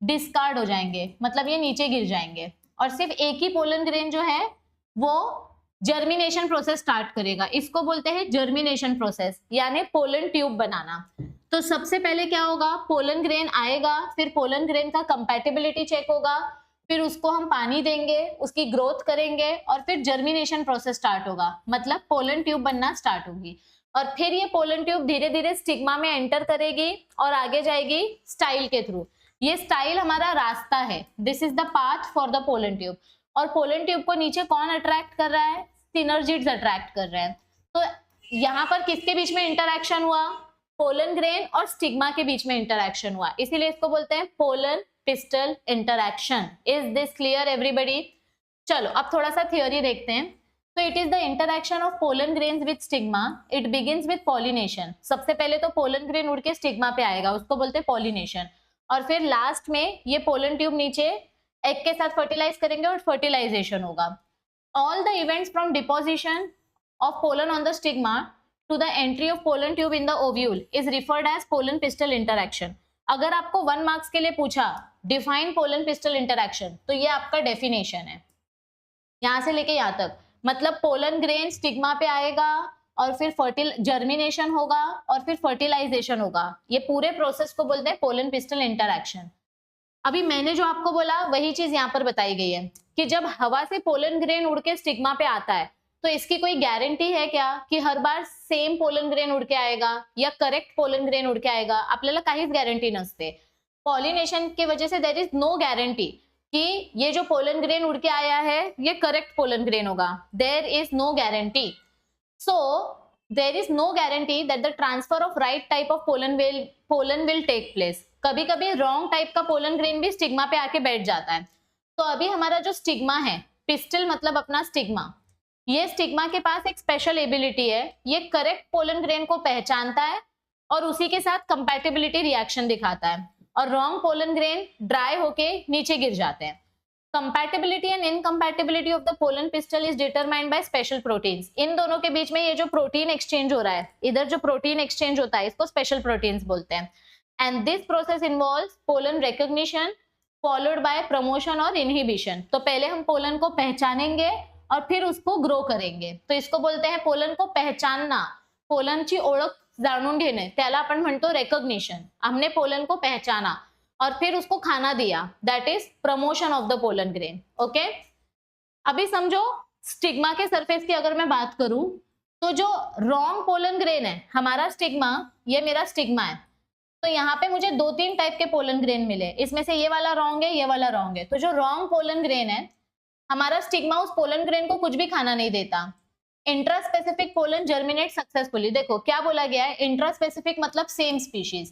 डिस्कार्ड हो जाएंगे, मतलब ये नीचे गिर जाएंगे, और सिर्फ एक ही पोलन ग्रेन जो है वो जर्मिनेशन प्रोसेस स्टार्ट करेगा। इसको बोलते हैं जर्मिनेशन प्रोसेस, यानी पोलन ट्यूब बनाना। तो सबसे पहले क्या होगा, पोलन ग्रेन आएगा, फिर पोलन ग्रेन का कंपैटिबिलिटी चेक होगा, फिर उसको हम पानी देंगे, उसकी ग्रोथ करेंगे, और फिर जर्मिनेशन प्रोसेस स्टार्ट होगा, मतलब पोलन ट्यूब बनना स्टार्ट होगी। और फिर ये पोलन ट्यूब धीरे धीरे स्टिग्मा में एंटर करेगी और आगे जाएगी स्टाइल के थ्रू। ये स्टाइल हमारा रास्ता है, this is the path for the pollen tube. और पोलन ट्यूब को नीचे कौन अट्रैक्ट कर रहा है, सिनर्जिड्स अट्रैक्ट कर रहे हैं। तो यहाँ पर किसके बीच में इंटरैक्शन हुआ, पोलन ग्रेन और स्टिग्मा के बीच में इंटरैक्शन हुआ, इसीलिए इसको बोलते हैं pollen pistil interaction. Is this clear everybody? चलो अब थोड़ा सा थियोरी देखते हैं। तो it is the interaction of pollen grains with stigma, it begins with pollination. सबसे पहले तो पोलन ग्रेन उड़ के स्टिग्मा पे आएगा, उसको बोलते हैं पॉलिनेशन, और फिर लास्ट में ये पोलन ट्यूब नीचे एग के साथ फर्टिलाइज करेंगे और फर्टिलाइजेशन होगा। All the events from deposition of pollen on the stigma to the entry of pollen tube in the ovule is referred as pollen pistil interaction। अगर आपको 1 मार्क्स के लिए पूछा डिफाइन पोलन पिस्टल इंटरैक्शन, तो ये आपका definition है यहां से लेके यहां तक। मतलब पोलन ग्रेन स्टिग्मा पे आएगा और फिर जर्मिनेशन होगा और फिर फर्टिलाइजेशन होगा। ये पूरे प्रोसेस को बोलते हैं पोलन पिस्टल इंटरैक्शन। अभी मैंने जो आपको बोला वही चीज यहाँ पर बताई गई है कि जब हवा से पोलन ग्रेन उड़ के स्टिग्मा पे आता है तो इसकी कोई गारंटी है क्या कि हर बार सेम पोलन ग्रेन उड़ के आएगा या करेक्ट पोलन ग्रेन उड़ के आएगा? आपल्याला काहीच गॅरंटी नसते। पॉलिनेशन की वजह से देयर इज नो गारंटी कि ये जो पोलन ग्रेन उड़ के आया है ये करेक्ट पोलन ग्रेन होगा। There is no guarantee. So there is no guarantee that the transfer of right type of pollen will take place. कभी कभी रॉन्ग टाइप का पोलन ग्रेन भी स्टिग्मा पे आके बैठ जाता है। तो अभी हमारा जो स्टिग्मा है, पिस्टल मतलब अपना स्टिग्मा, ये स्टिग्मा के पास एक स्पेशल एबिलिटी है, ये करेक्ट पोलन ग्रेन को पहचानता है और उसी के साथ कंपैटिबिलिटी रिएक्शन दिखाता है और रॉन्ग पोलन ग्रेन ड्राई होके नीचे गिर जाते हैं। Compatibility and incompatibility of the pollen pistil is determined by special proteins. इन दोनों के बीच में ये जो प्रोटीन एक्सचेंज हो रहा है, इधर जो प्रोटीन एक्सचेंज होता है इसको स्पेशल प्रोटीन्स बोलते हैं। And this process involves pollen recognition followed by promotion और इनहिबिशन। तो पहले हम पोलन को पहचानेंगे और फिर उसको ग्रो करेंगे, तो इसको बोलते हैं पोलन को पहचानना, पोलनची ओळख जाणून घेणे, त्याला आपण म्हणतो रेकॉग्निशन। हमने पोलन को पहचाना और फिर उसको खाना दिया, that is promotion of the pollen grain. Okay, अभी समझो स्टिग्मा के सरफेस की अगर मैं बात करूं तो जो रॉन्ग पोलन ग्रेन है, हमारा स्टिग्मा, ये मेरा स्टिग्मा है, तो यहाँ पे मुझे 2-3 टाइप के पोलन ग्रेन मिले, इसमें से ये वाला रॉन्ग है, ये वाला रॉन्ग है। तो जो रॉन्ग पोलन ग्रेन है, हमारा स्टिग्मा उस पोलन ग्रेन को कुछ भी खाना नहीं देता। Intraspecific pollen germinate successfully. देखो क्या बोला गया है, इंट्रास्पेसिफिक मतलब सेम स्पीशीज,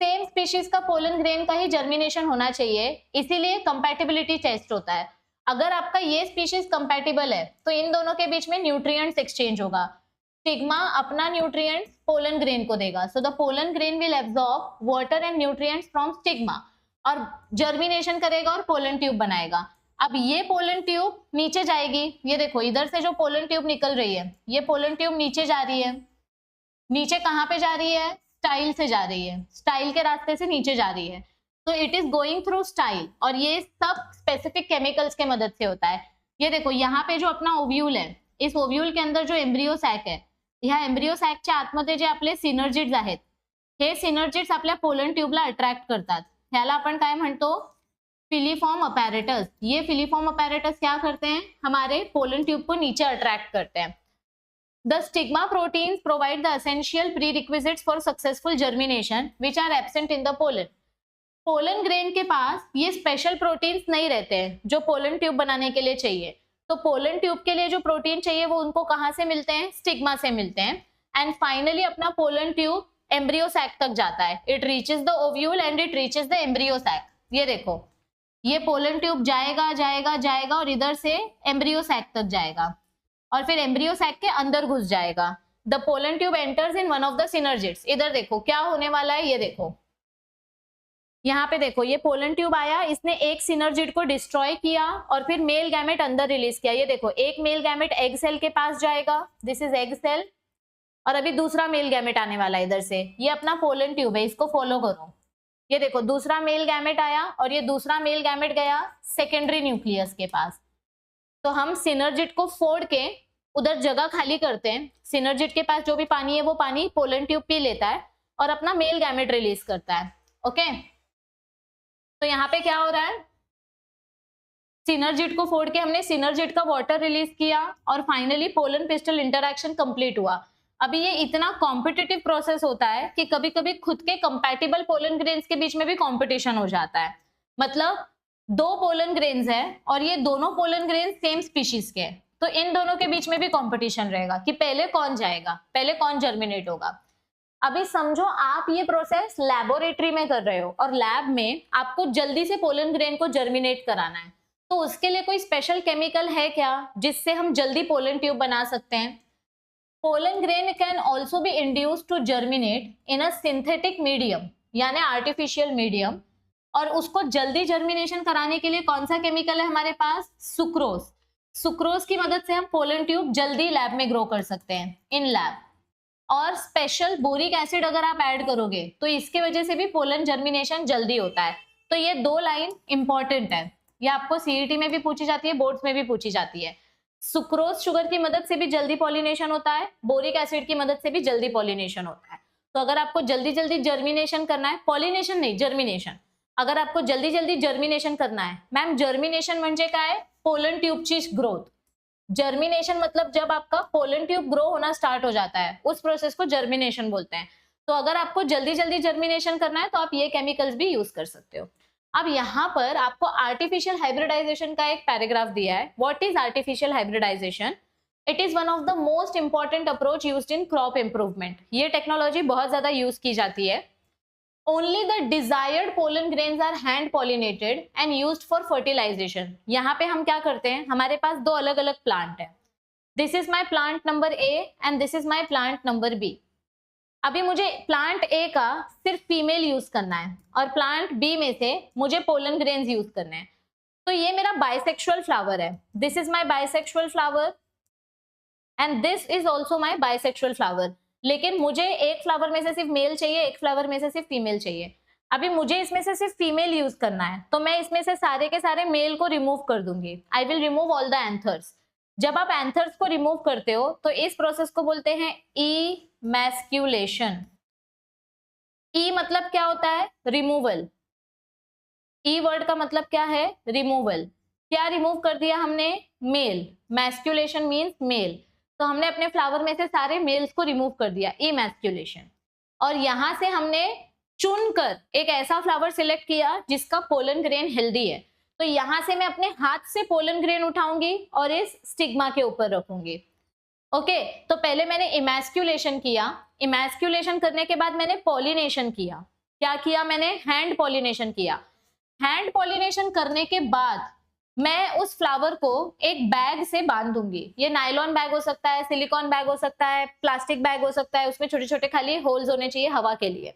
सेम स्पीशीज का पोलन ग्रेन का ही जर्मिनेशन होना चाहिए, इसीलिए कंपैटिबिलिटी टेस्ट होता है। अगर आपका ये स्पीशीज कंपैटिबल है तो इन दोनों के बीच में न्यूट्रिएंट्स एक्सचेंज होगा। स्टिग्मा अपना न्यूट्रिएंट्स पोलन ग्रेन को देगा, so the pollen grain will absorb water and nutrients from stigma और जर्मिनेशन करेगा और पोलन ट्यूब बनाएगा। अब ये पोलन ट्यूब नीचे जाएगी, ये देखो इधर से जो पोलन ट्यूब निकल रही है, ये पोलन ट्यूब नीचे जा रही है। नीचे कहाँ पे जा रही है? स्टाइल से जा रही है, स्टाइल के रास्ते से नीचे जा रही है। तो it is going through style और ये सब स्पेसिफिक केमिकल्स के मदद से होता है। ये देखो यहाँ पे जो अपना ओव्यूल है, इस ओव्यूल के अंदर जो एम्ब्रियो सॅक है, ह्या एम्ब्रियो सॅकच्या आतमध्ये जे आपले सिनर्जिड्स आहेत, हे सिनर्जिड्स आपल्या पोलन ट्यूबला अट्रॅक्ट करतात। ह्याला आपण काय म्हणतो? Filiform apparatus. ये फिलीफॉर्म अपैरेटस क्या करते हैं? हमारे पोलन ट्यूब को नीचे अट्रैक्ट करते हैं। The stigma proteins provide the essential prerequisites for successful germination, which are absent in the pollen. Pollen grain के पास ये स्पेशल प्रोटीन्स नहीं रहते हैं जो पोलन ट्यूब बनाने के लिए चाहिए। तो पोलन ट्यूब के लिए जो प्रोटीन चाहिए वो उनको कहाँ से मिलते हैं? स्टिग्मा से मिलते हैं। एंड फाइनली अपना पोलन ट्यूब एम्ब्रियो सैक तक जाता है। It reaches the ovule and it reaches the embryo sac. ये देखो ये पोलन ट्यूब जाएगा जाएगा जाएगा और इधर से एम्ब्रियो सैक तक जाएगा और फिर एम्ब्रियो सैक के अंदर घुस जाएगा। The pollen tube enters in one of the synergids. इधर देखो क्या होने वाला है, ये देखो यहाँ पे देखो, ये पोलन ट्यूब आया, इसने एक सिनर्जिड को डिस्ट्रॉय किया और फिर मेल गैमेट अंदर रिलीज किया। ये देखो एक मेल गैमेट एग सेल के पास जाएगा, दिस इज एग सेल, और अभी दूसरा मेल गैमेट आने वाला है इधर से। ये अपना पोलन ट्यूब है, इसको फॉलो करो। ये देखो दूसरा मेल गैमेट आया और ये दूसरा मेल गैमेट गया सेकेंडरी न्यूक्लियस के पास। तो हम सिनर्जिड को फोड़ के उधर जगह खाली करते हैं। सिनर्जिड के पास जो भी पानी है वो पानी पोलन ट्यूब पी लेता है और अपना मेल गैमेट रिलीज करता है। ओके, तो यहाँ पे क्या हो रहा है, सिनर्जिड को फोड़ के हमने सिनर्जिड का वाटर रिलीज किया और finally pollen pistil interaction complete हुआ। अभी ये इतना कॉम्पिटिटिव प्रोसेस होता है कि कभी कभी खुद के कंपैटिबल पोलन ग्रेन्स के बीच में भी कंपटीशन हो जाता है। मतलब 2 पोलन ग्रेन्स है और ये दोनों पोलन ग्रेन्स सेम स्पीशीज के, तो इन दोनों के बीच में भी कंपटीशन रहेगा कि पहले कौन जाएगा, पहले कौन जर्मिनेट होगा। अभी समझो आप ये प्रोसेस लैबोरेटरी में कर रहे हो और लैब में आपको जल्दी से पोलन ग्रेन को जर्मिनेट कराना है, तो उसके लिए कोई स्पेशल केमिकल है क्या जिससे हम जल्दी पोलन ट्यूब बना सकते हैं? Pollen grain can also be induced to germinate in a synthetic medium, यानी आर्टिफिशियल मीडियम, और उसको जल्दी जर्मिनेशन कराने के लिए कौन सा केमिकल है हमारे पास? सुक्रोज। सुक्रोज की मदद से हम पोलन ट्यूब जल्दी लैब में ग्रो कर सकते हैं इन लैब। और स्पेशल बोरिक एसिड अगर आप ऐड करोगे तो इसकी वजह से भी पोलन जर्मिनेशन जल्दी होता है। तो ये 2 लाइन इंपॉर्टेंट है, ये आपको सीईटी में भी पूछी जाती है, बोर्ड्स में भी पूछी जाती है। सुक्रोज शुगर की मदद से भी जल्दी पॉलिनेशन होता है, बोरिक एसिड की मदद से भी जल्दी पॉलिनेशन होता है। तो अगर आपको जल्दी जल्दी जर्मिनेशन करना है, पॉलिनेशन नहीं जर्मिनेशन, अगर आपको जल्दी जल्दी जर्मिनेशन करना है, मैम जर्मिनेशन म्हणजे काय? Pollen ट्यूबची growth. जर्मिनेशन मतलब जब आपका पोलन ट्यूब ग्रो होना स्टार्ट हो जाता है, उस प्रोसेस को जर्मिनेशन बोलते हैं। तो अगर आपको जल्दी जल्दी जर्मिनेशन करना है तो आप ये केमिकल्स भी यूज कर सकते हो। अब यहाँ पर आपको आर्टिफिशियल हाइब्रिडाइजेशन का एक पैराग्राफ दिया है। What is artificial hybridization? It is one of the most important approach used in crop improvement. ये टेक्नोलॉजी बहुत ज्यादा यूज की जाती है। Only the desired pollen grains are hand pollinated and used for fertilization। यहाँ पे हम क्या करते हैं, हमारे पास 2 अलग अलग प्लांट है। This is my plant number A and this is my plant number B. अभी मुझे प्लांट ए का सिर्फ फीमेल यूज करना है और प्लांट बी में से मुझे पोलन ग्रेन्स यूज करने हैं। तो ये मेरा बाइसेक्सुअल फ्लावर है। This is my bisexual flower and this is also my bisexual flower. लेकिन मुझे एक फ्लावर में से सिर्फ मेल चाहिए, एक फ्लावर में से सिर्फ फीमेल चाहिए। अभी मुझे इसमें से सिर्फ फीमेल यूज करना है, तो मैं इसमें से सारे के सारे मेल को रिमूव कर दूंगी। I will remove all the anthers. जब आप एंथर्स को रिमूव करते हो तो इस प्रोसेस को बोलते हैं इमैस्क्यूलेशन। ई मतलब क्या होता है? रिमूवल। ई वर्ड का मतलब क्या है? रिमूवल। क्या रिमूव कर दिया हमने? मेल। Emasculation means male. तो हमने अपने फ्लावर में से सारे मेल्स को रिमूव कर दिया, इमैस्क्यूलेशन। और यहां से हमने चुनकर एक ऐसा फ्लावर सिलेक्ट किया जिसका पोलन ग्रेन हेल्दी है। तो यहां से मैं अपने हाथ से पोलन ग्रेन उठाऊंगी और इस स्टिग्मा के ऊपर रखूंगी। ओके, तो पहले मैंने इमैस्क्यूलेशन किया। इमैस्क्यूलेशन करने के बाद मैंने पॉलिनेशन किया। क्या किया मैंने? हैंड पॉलिनेशन किया। हैंड पॉलिनेशन करने के बाद मैं उस फ्लावर को एक बैग से बांध दूंगी। ये नायलॉन बैग हो सकता है, सिलिकॉन बैग हो सकता है, प्लास्टिक बैग हो सकता है, उसमें छोटे छोटे खाली होल्स होने चाहिए हवा के लिए।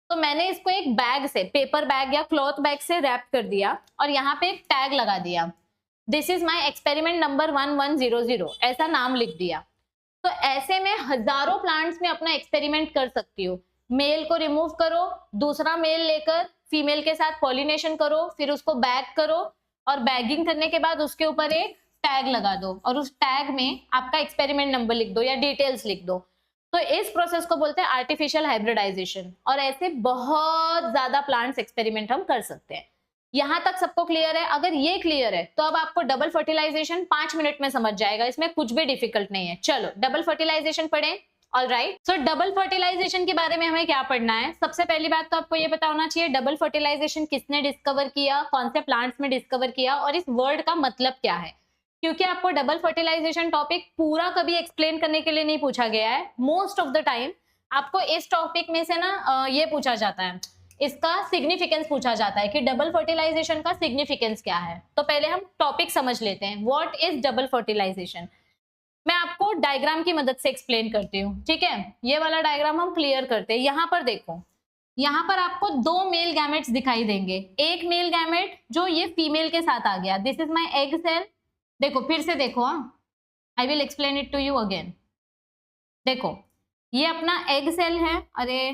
तो मैंने इसको एक बैग से, पेपर बैग या क्लॉथ बैग से रैप कर दिया और यहाँ पे एक टैग लगा दिया। This is my experiment number 1100, ऐसा नाम लिख दिया। तो ऐसे में हजारों प्लांट्स में अपना एक्सपेरिमेंट कर सकती हो। मेल को रिमूव करो, दूसरा मेल लेकर फीमेल के साथ पॉलिनेशन करो, फिर उसको बैग करो और बैगिंग करने के बाद उसके ऊपर एक टैग लगा दो और उस टैग में आपका एक्सपेरिमेंट नंबर लिख दो या डिटेल्स लिख दो। तो इस प्रोसेस को बोलते हैं आर्टिफिशियल हाइब्रिडाइजेशन। और ऐसे बहुत ज्यादा प्लांट्स एक्सपेरिमेंट हम कर सकते हैं। यहां तक सबको क्लियर है? अगर ये क्लियर है तो अब आपको डबल फर्टिलाइजेशन 5 मिनट में समझ जाएगा, इसमें कुछ भी डिफिकल्ट नहीं है। चलो डबल फर्टिलाइजेशन पढ़ें। ऑलराइट, सो डबल फर्टिलाइजेशन के बारे में हमें क्या पढ़ना है? सबसे पहली बात तो आपको ये पता होना चाहिए डबल फर्टिलाइजेशन किसने डिस्कवर किया, कौन से प्लांट्स में डिस्कवर किया और इस वर्ड का मतलब क्या है। क्योंकि आपको डबल फर्टिलाइजेशन टॉपिक पूरा कभी एक्सप्लेन करने के लिए नहीं पूछा गया है। मोस्ट ऑफ द टाइम आपको इस टॉपिक में से ना ये पूछा जाता है, इसका सिग्निफिकेंस पूछा जाता है कि डबल फर्टिलाइजेशन का सिग्निफिकेंस क्या है। तो पहले हम टॉपिक समझ लेते हैं, व्हाट इज डबल फर्टिलाइजेशन। मैं आपको डायग्राम की मदद से एक्सप्लेन करती हूँ, ठीक है। ये वाला डायग्राम हम क्लियर करते हैं। यहाँ पर देखो, यहाँ पर आपको 2 मेल गैमेट्स दिखाई देंगे। एक मेल गैमेट जो ये फीमेल के साथ आ गया, this is my egg cell. देखो फिर से देखो, I will explain it to you again. देखो ये अपना एग सेल है, अरे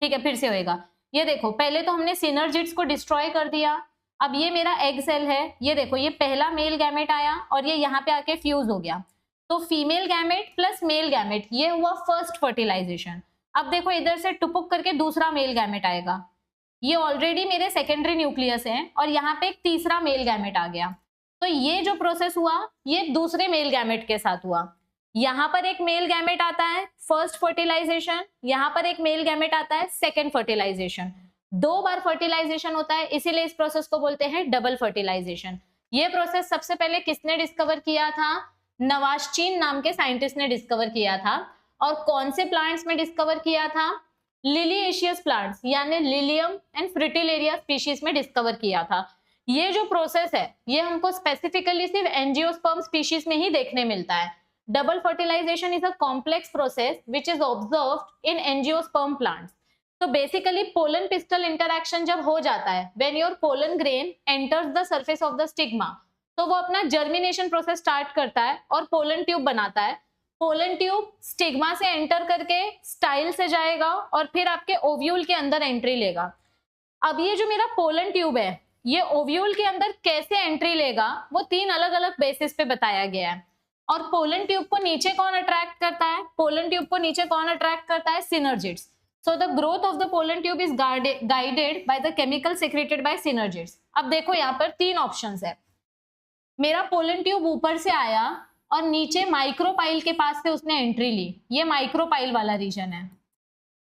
ठीक है फिर से होएगा। ये देखो पहले तो हमने सिनर्जिड्स को डिस्ट्रॉय कर दिया। अब ये मेरा एग सेल है, ये देखो ये पहला मेल गैमेट आया और ये यहाँ पे आके फ्यूज हो गया। तो female gamete plus male gamete, ये हुआ फर्स्ट फर्टिलाइजेशन। अब देखो इधर से टुपुक करके दूसरा मेल गैमेट आएगा। ये ऑलरेडी मेरे सेकेंडरी न्यूक्लियस है और यहाँ पे एक तीसरा मेल गैमेट आ गया। तो ये जो प्रोसेस हुआ ये दूसरे मेल गैमेट के साथ हुआ। यहाँ पर एक मेल गैमेट आता है फर्स्ट फर्टिलाइजेशन, यहाँ पर एक मेल गैमेट आता है सेकेंड फर्टिलाइजेशन। 2 बार फर्टिलाइजेशन होता है, इसीलिए इस प्रोसेस को बोलते हैं डबल फर्टिलाइजेशन। ये प्रोसेस सबसे पहले किसने डिस्कवर किया था? नवाश्चीन नाम के साइंटिस्ट ने डिस्कवर किया था। और कौन से प्लांट्स में डिस्कवर किया था? लिलिएशियस प्लांट्स यानी लिलियम एंड फ्रिटिलेरिया स्पीशीज में डिस्कवर किया था। ये जो प्रोसेस है ये हमको स्पेसिफिकली सिर्फ एंजियोस्पर्म स्पीशीज में ही देखने मिलता है। Double fertilization is a complex process which is observed in angiosperm plants. तो बेसिकली पोलन पिस्टल इंटरैक्शन जब हो जाता है, when your pollen grain enters the surface of the stigma, तो वो अपना जर्मिनेशन प्रोसेस स्टार्ट करता है और पोलन ट्यूब बनाता है। पोलन ट्यूब स्टिग्मा से एंटर करके स्टाइल से जाएगा और फिर आपके ओव्यूल के अंदर एंट्री लेगा। अब ये जो मेरा पोलन ट्यूब है ये ओव्यूल के अंदर कैसे एंट्री लेगा वो 3 अलग अलग बेसिस पे बताया गया है। और पोलन ट्यूब को नीचे कौन अट्रैक्ट करता है? पोलन ट्यूब को नीचे कौन अट्रैक्ट करता है? Synergids. So the growth of the pollen tube is guided by the chemical secreted bye synergids. अब देखो यहाँ पर 3 ऑप्शंस है। मेरा पोलन ट्यूब ऊपर से आया और नीचे माइक्रोपाइल के पास से उसने एंट्री ली, ये माइक्रोपाइल वाला रीजन है।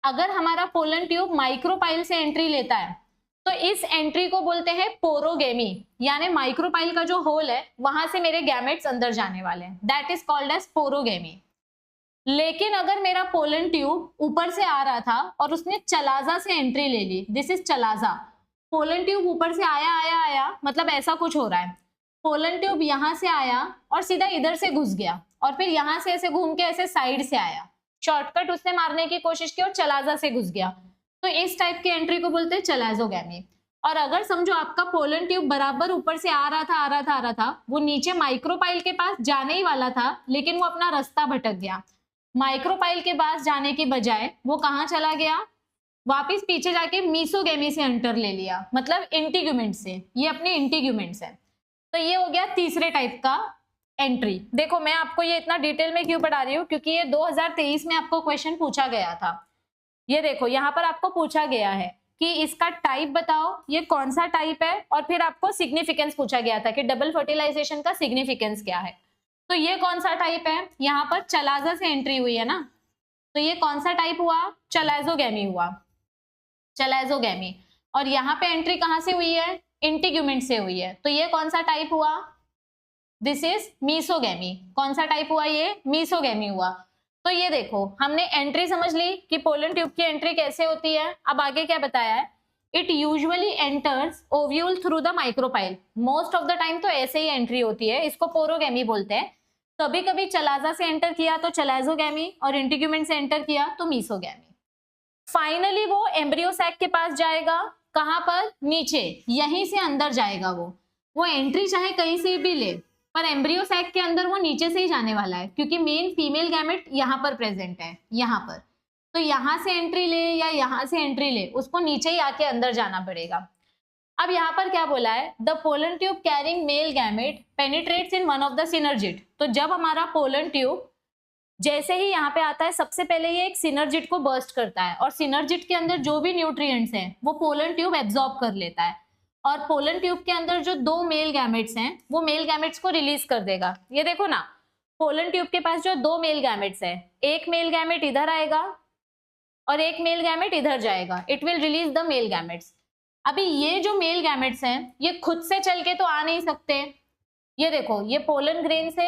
अगर हमारा पोलन ट्यूब माइक्रोपाइल से एंट्री लेता है तो इस एंट्री को बोलते हैं पोरोगेमी, यानी माइक्रोपाइल का जो होल है वहां से मेरे गैमेट्स अंदर जाने वाले हैं, that is called as porogamy. लेकिन अगर मेरा पोलन ट्यूब ऊपर से आ रहा था और उसने चलाजा से एंट्री ले ली, this is chalaza. Pollen tube ऊपर से आया आया आया, मतलब ऐसा कुछ हो रहा है, पोलन ट्यूब यहां से आया और सीधा इधर से घुस गया और फिर यहां से ऐसे घूम के ऐसे साइड से आया, शॉर्टकट उसने मारने की कोशिश की और चलाजा से घुस गया, तो इस टाइप की एंट्री को बोलते हैं चलाजोगैमी। और अगर समझो आपका पोलन ट्यूब बराबर ऊपर से आ रहा था, वो नीचे माइक्रोपाइल के पास जाने ही वाला था लेकिन वो अपना रास्ता भटक गया, माइक्रोपाइल के पास जाने की बजाय वो कहाँ चला गया, वापिस पीछे जाके मीसोगेमी से एंटर ले लिया, मतलब इंटीग्यूमेंट से, ये अपने इंटीग्यूमेंट्स है। तो ये हो गया तीसरे टाइप का एंट्री। देखो मैं आपको ये इतना डिटेल में क्यों पढ़ा रही हूँ, क्योंकि ये 2023 में आपको क्वेश्चन पूछा गया था। ये देखो यहाँ पर आपको पूछा गया है कि इसका टाइप बताओ, ये कौन सा टाइप है, और फिर आपको सिग्निफिकेंस पूछा गया था कि डबल फर्टिलाइजेशन का सिग्निफिकेंस क्या है। तो ये कौन सा टाइप है, यहाँ पर चलाजा से एंट्री हुई है ना, तो ये कौन सा टाइप हुआ, चलाजोगैमी हुआ, चलाजोगैमी। और यहाँ पे एंट्री कहाँ से हुई है, इंटीग्यूमेंट से हुई है, तो ये कौन सा टाइप हुआ, दिस इज मीसोगैमी। कौन सा टाइप हुआ, ये मीसोगैमी हुआ। तो ये देखो हमने एंट्री समझ ली कि पोलन ट्यूब की एंट्री कैसे होती है। अब आगे क्या बताया है, it usually enters ovule through the micropyle. Most of the time तो ऐसे ही एंट्री होती है, इसको पोरोगैमी बोलते हैं। कभी कभी चलाजा से एंटर किया तो चलाजोगैमी, और इंटीग्यूमेंट से एंटर किया तो मीसोगैमी। फाइनली वो एम्ब्रियो सैक के पास जाएगा, कहां पर, नीचे, यहीं से अंदर जाएगा। वो एंट्री चाहे कहीं से भी ले, पर एम्ब्रियो सैक के अंदर वो नीचे से ही जाने वाला है, क्योंकि मेन फीमेल गैमेट यहाँ पर प्रेजेंट है, यहाँ पर। तो यहाँ से एंट्री ले या यहाँ से एंट्री ले, उसको नीचे ही आके अंदर जाना पड़ेगा। अब यहाँ पर क्या बोला है, the pollen tube carrying male gamete penetrates in one of the synergid. तो जब हमारा पोलन ट्यूब जैसे ही यहाँ पे आता है, सबसे पहले ये एक सिनर्जिड को बर्स्ट करता है, और सिनर्जिड के अंदर जो भी न्यूट्रिएंट्स हैं वो पोलन ट्यूब एब्जॉर्ब कर लेता है, और पोलन ट्यूब के अंदर जो 2 मेल गैमेट्स हैं वो मेल गैमेट्स को रिलीज कर देगा। ये देखो ना, पोलन ट्यूब के पास जो 2 मेल गैमेट्स हैं, एक मेल गैमेट इधर आएगा और एक मेल गैमेट इधर जाएगा, it will release the male gametes. अभी ये जो मेल गैमेट्स हैं ये खुद से चल के तो आ नहीं सकते। ये देखो, ये पोलन ग्रेन से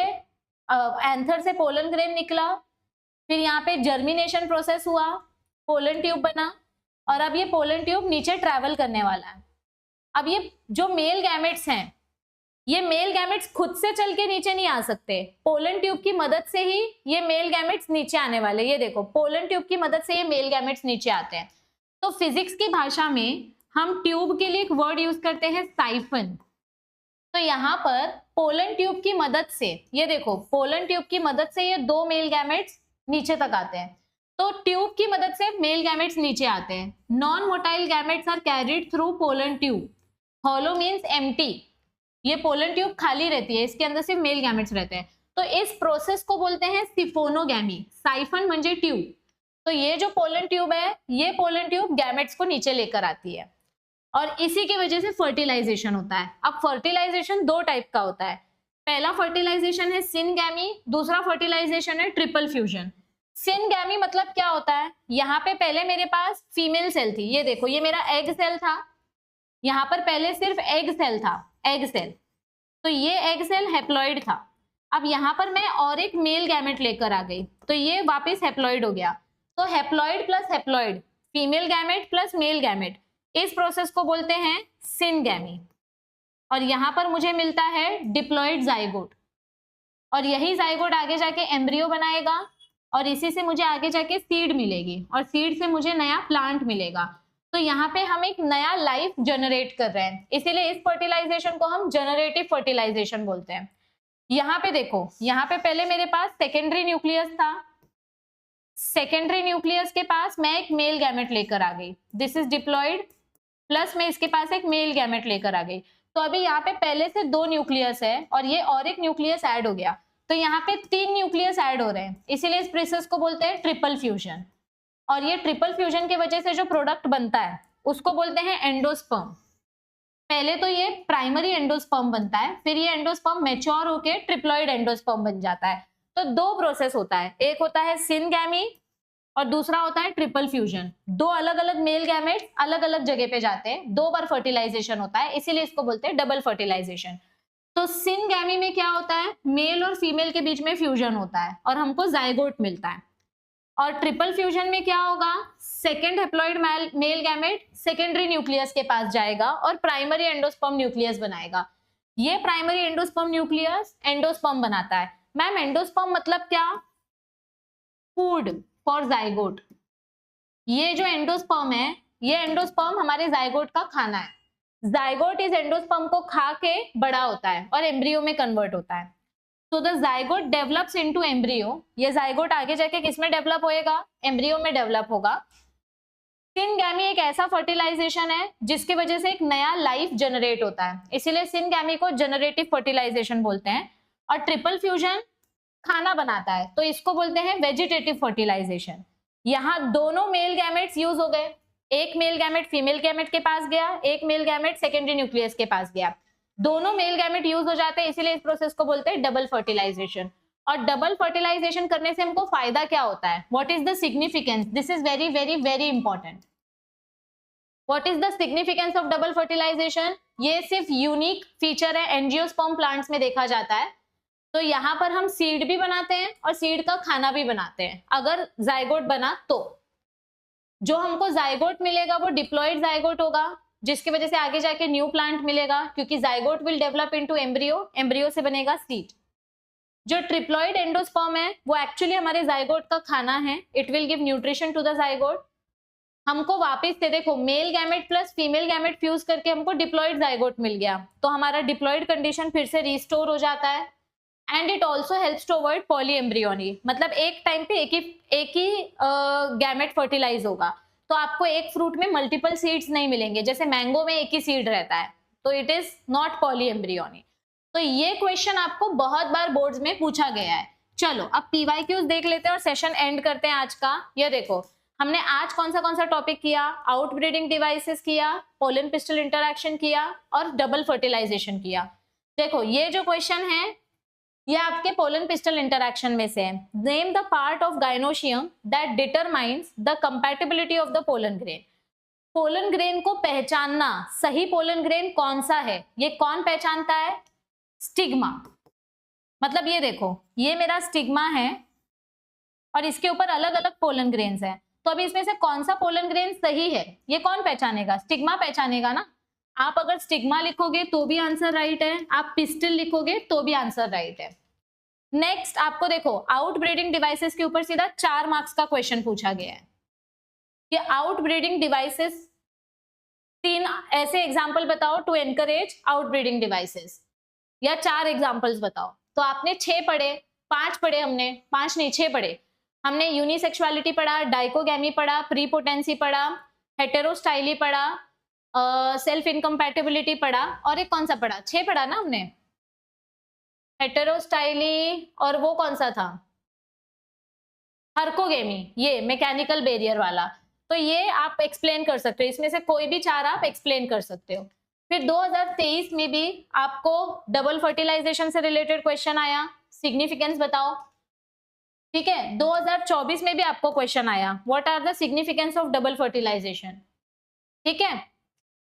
एंथर से पोलन ग्रेन निकला, फिर यहाँ पे जर्मिनेशन प्रोसेस हुआ, पोलन ट्यूब बना, और अब ये पोलन ट्यूब नीचे ट्रैवल करने वाला है। अब ये जो मेल गैमेट्स हैं, ये मेल गैमेट्स खुद से चल के नीचे नहीं आ सकते, पोलन ट्यूब की मदद से ही ये मेल गैमेट्स नीचे आने वाले। ये देखो, पोलन ट्यूब की मदद से ये मेल गैमेट्स नीचे आते हैं। तो फिजिक्स की भाषा में हम ट्यूब के लिए एक वर्ड यूज करते हैं, साइफन। तो यहाँ पर पोलन ट्यूब की मदद से, ये देखो, पोलन ट्यूब की मदद से ये 2 मेल गैमेट्स नीचे तक आते हैं। तो ट्यूब की मदद से मेल गैमेट्स नीचे आते हैं। Non motile gametes are carried through pollen tube. Hollow means empty, ये पोलन ट्यूब खाली रहती है, इसके अंदर सिर्फ मेल गैमेट्स रहते हैं। तो इस प्रोसेस को बोलते हैं सिफोनोगैमी। साइफन म्हणजे ट्यूब। तो ये जो पोलन ट्यूब है, ये पोलन ट्यूब गैमेट्स को नीचे लेकर आती है, और इसी की वजह से फर्टिलाइजेशन होता है। अब फर्टिलाइजेशन 2 टाइप का होता है। पहला फर्टिलाइजेशन है सिनगैमी, दूसरा फर्टिलाइजेशन है ट्रिपल फ्यूजन। सिनगैमी मतलब क्या होता है, यहाँ पे पहले मेरे पास फीमेल सेल थी, ये देखो, ये मेरा एग सेल था, यहाँ पर पहले सिर्फ एग सेल था, एग सेल। तो ये एग सेल हैप्लॉइड था। अब यहाँ पर मैं और एक मेल गैमेट लेकर आ गई, तो ये वापस हैप्लॉइड हो गया। तो haploid plus haploid, female gamete plus male gamete, इस प्रोसेस को बोलते हैं सिनगैमी। और यहाँ पर मुझे मिलता है डिप्लॉइड जाइगोट, और यही जाइगोट आगे जाके एम्ब्रियो बनाएगा, और इसी से मुझे आगे जाके सीड मिलेगी, और सीड से मुझे नया प्लांट मिलेगा। तो यहाँ पे हम एक नया लाइफ जनरेट कर रहे हैं, इसीलिए इस फर्टिलाइजेशन को हम जनरेटिव फर्टिलाइजेशन बोलते हैं। यहाँ पे देखो, यहाँ पे पहले मेरे पास सेकेंडरी न्यूक्लियस था, सेकेंडरी न्यूक्लियस के पास मैं एक मेल गैमेट लेकर आ गई, दिस इज डिप्लॉयड, प्लस मैं इसके पास एक मेल गैमेट लेकर आ गई। तो अभी यहाँ पे पहले से 2 न्यूक्लियस है और ये और एक न्यूक्लियस ऐड हो गया, तो यहाँ पे 3 न्यूक्लियस ऐड हो रहे हैं, इसीलिए इस प्रोसेस को बोलते हैं ट्रिपल फ्यूजन। और ये ट्रिपल फ्यूजन की वजह से जो प्रोडक्ट बनता है उसको बोलते हैं एंडोस्पर्म। पहले तो ये प्राइमरी एंडोस्पर्म बनता है, फिर ये एंडोस्पर्म मैच्योर होके ट्रिप्लॉइड एंडोस्पर्म बन जाता है। तो 2 प्रोसेस होता है, एक होता है सिनगैमी और दूसरा होता है ट्रिपल फ्यूजन। 2 अलग अलग मेल गैमेट्स अलग अलग जगह पे जाते हैं, 2 बार फर्टिलाइजेशन होता है, इसीलिए इसको बोलते हैं डबल फर्टिलाइजेशन। तो सिनगैमी में क्या होता है, मेल और फीमेल के बीच में फ्यूजन होता है और हमको जाइगोट मिलता है। और ट्रिपल फ्यूजन में क्या होगा, second haploid male gamete secondary nucleus के पास जाएगा और प्राइमरी एंडोस्पर्म न्यूक्लियस बनाएगा। ये प्राइमरी एंडोस्पर्म न्यूक्लियस एंडोस्पर्म बनाता है। मैम एंडोस्पर्म मतलब क्या, फूड फॉर जाइगोट। ये जो एंडोस्पर्म है, ये एंडोस्पर्म हमारे जाइगोट का खाना है। जाइगोट इस एंडोस्पर्म को खा के बड़ा होता है और एम्ब्रियो में कन्वर्ट होता है। तो the zygote develops into embryo, ये जाइगोट आगे जाके किसमें डेवलप होएगा, एम्ब्रियो में डेवलप होगा। सिनगैमी एक ऐसा फर्टिलाइजेशन है जिसकी वजह से एक नया लाइफ जनरेट होता है, इसीलिए सिनगैमी को जनरेटिव फर्टिलाइजेशन बोलते हैं। और ट्रिपल फ्यूजन खाना बनाता है, तो इसको बोलते हैं वेजिटेटिव फर्टिलाइजेशन। यहाँ दोनों मेल गैमेट्स यूज हो गए, एक मेल गैमेट फीमेल गैमेट के पास गया, एक मेल गैमेट सेकेंडरी न्यूक्लियस के पास गया, दोनों मेल गैमेट यूज हो जाते हैं, इसीलिए इस प्रोसेस को बोलते हैं डबल फर्टिलाइजेशन। और डबल फर्टिलाइजेशन करने से हमको फायदा क्या होता है, what is the significance, this is very very very important. What is the significance of double fertilization, ये सिर्फ यूनिक फीचर है एंजियोस्पर्म प्लांट्स में देखा जाता है। तो यहाँ पर हम सीड भी बनाते हैं और सीड का खाना भी बनाते हैं, अगर जाइगोट बना तो। जो हमको जाइगोट मिलेगा वो डिप्लॉइड जाइगोट होगा, जिसकी वजह से आगे जाके न्यू प्लांट मिलेगा, क्योंकि zygote will develop into embryo, embryo से बनेगा सीड। जो ट्रिप्लॉइड एंडोस्पर्म है वो एक्चुअली हमारे जाइगोट का खाना है, it will give nutrition to the zygote. हमको वापस से देखो male gamete plus female gamete fuse करके हमको डिप्लॉइड जाइगोट मिल गया, तो हमारा डिप्लॉइड कंडीशन फिर से रिस्टोर हो जाता है। And it also helps to avoid polyembryony, मतलब एक टाइम पे एक ही गैमेट फर्टिलाइज होगा, तो आपको एक फ्रूट में मल्टीपल सीड्स नहीं मिलेंगे, जैसे मैंगो में एक ही सीड रहता है, तो इट इज नॉट पॉलीएम्ब्रियोनी। तो ये क्वेश्चन आपको बहुत बार बोर्ड्स में पूछा गया है। चलो अब पीवाईक्यूज देख लेते हैं और सेशन एंड करते हैं आज का। ये देखो हमने आज कौन सा टॉपिक किया, आउटब्रीडिंग डिवाइसेस किया, पोलन पिस्टल इंटरैक्शन किया और डबल फर्टिलाइजेशन किया। देखो ये जो क्वेश्चन है ये आपके पोलन पिस्टल इंटरैक्शन में से है। Name the part of gynoecium that determines the compatibility of the pollen grain. Pollen grain को पहचानना, सही पोलन ग्रेन कौन सा है, ये कौन पहचानता है, स्टिग्मा। मतलब ये देखो ये मेरा स्टिग्मा है और इसके ऊपर अलग अलग पोलन ग्रेन्स हैं, तो अभी इसमें से कौन सा पोलन ग्रेन सही है ये कौन पहचानेगा, स्टिग्मा पहचानेगा ना। आप अगर स्टिग्मा लिखोगे तो भी आंसर राइट है, आप पिस्टल लिखोगे तो भी आंसर राइट है। नेक्स्ट आपको देखो आउटब्रीडिंग डिवाइसेस के ऊपर सीधा 4 मार्क्स का क्वेश्चन पूछा गया है कि आउटब्रीडिंग डिवाइसेस 3 ऐसे एग्जांपल बताओ टू एनकरेज आउटब्रीडिंग डिवाइसेस, या 4 एग्जांपल्स बताओ। तो आपने 6 पढ़े, 5 पढ़े, हमने 5 नहीं 6 पढ़े। हमने यूनिसेक्सुअलिटी पढ़ा, डाइकोगैमी पढ़ा, प्रीपोटेंसी पढ़ा, हेटेरोस्टाइली पढ़ा, सेल्फ इनकम्पैटिबिलिटी पढ़ा और एक कौन सा पढ़ा, 6 पढ़ा ना हमने, हेटेरोस्टाइली और वो कौन सा था, हर्कोगेमी, ये मैकेनिकल बैरियर वाला। तो ये आप एक्सप्लेन कर सकते हो, इसमें से कोई भी 4 आप एक्सप्लेन कर सकते हो। फिर 2023 में भी आपको डबल फर्टिलाइजेशन से रिलेटेड क्वेश्चन आया, सिग्निफिकेंस बताओ, ठीक है। 2024 में भी आपको क्वेश्चन आया, what are the significance of double fertilization, ठीक है।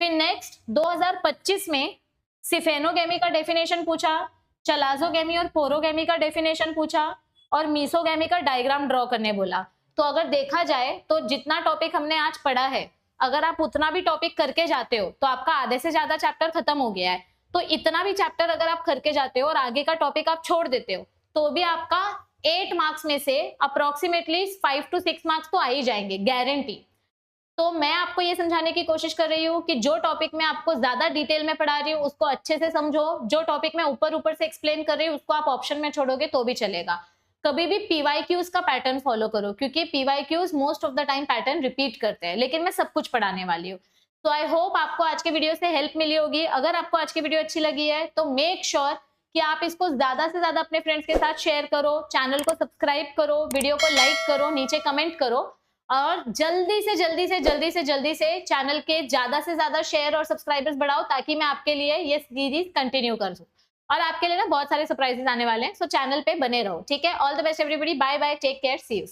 फिर नेक्स्ट 2025 में सिफेनोगेमी का डेफिनेशन पूछा, चलाजोगेमी और पोरोगेमी का डेफिनेशन पूछा और मीसोगेमी का डायग्राम ड्रॉ करने बोला। तो अगर देखा जाए तो जितना टॉपिक हमने आज पढ़ा है, अगर आप उतना भी टॉपिक करके जाते हो तो आपका आधे से ज्यादा चैप्टर खत्म हो गया है। तो इतना भी चैप्टर अगर आप करके जाते हो और आगे का टॉपिक आप छोड़ देते हो तो भी आपका 8 मार्क्स में से अप्रोक्सीमेटली 5 to 6 मार्क्स तो आ ही जाएंगे, गारंटी। तो मैं आपको ये समझाने की कोशिश कर रही हूँ कि जो टॉपिक मैं आपको ज्यादा डिटेल में पढ़ा रही हूँ उसको अच्छे से समझो, जो टॉपिक मैं ऊपर ऊपर से एक्सप्लेन कर रही हूँ उसको आप ऑप्शन में छोड़ोगे तो भी चलेगा। कभी भी पीवाईक्यूज का पैटर्न फॉलो करो, क्योंकि PYQs most of the time pattern repeat करते हैं, लेकिन मैं सब कुछ पढ़ाने वाली हूँ। तो आई होप आपको आज के वीडियो से हेल्प मिली होगी। अगर आपको आज की वीडियो अच्छी लगी है तो मेक श्योर कि आप इसको ज्यादा से ज्यादा अपने फ्रेंड्स के साथ शेयर करो, चैनल को सब्सक्राइब करो, वीडियो को लाइक करो, नीचे कमेंट करो, और जल्दी से चैनल के ज्यादा से ज्यादा शेयर और सब्सक्राइबर्स बढ़ाओ, ताकि मैं आपके लिए ये सीरीज कंटिन्यू कर दूं। और आपके लिए ना बहुत सारे सरप्राइजेस आने वाले हैं, सो चैनल पे बने रहो, ठीक है। All the best everybody, bye bye, take care, see you.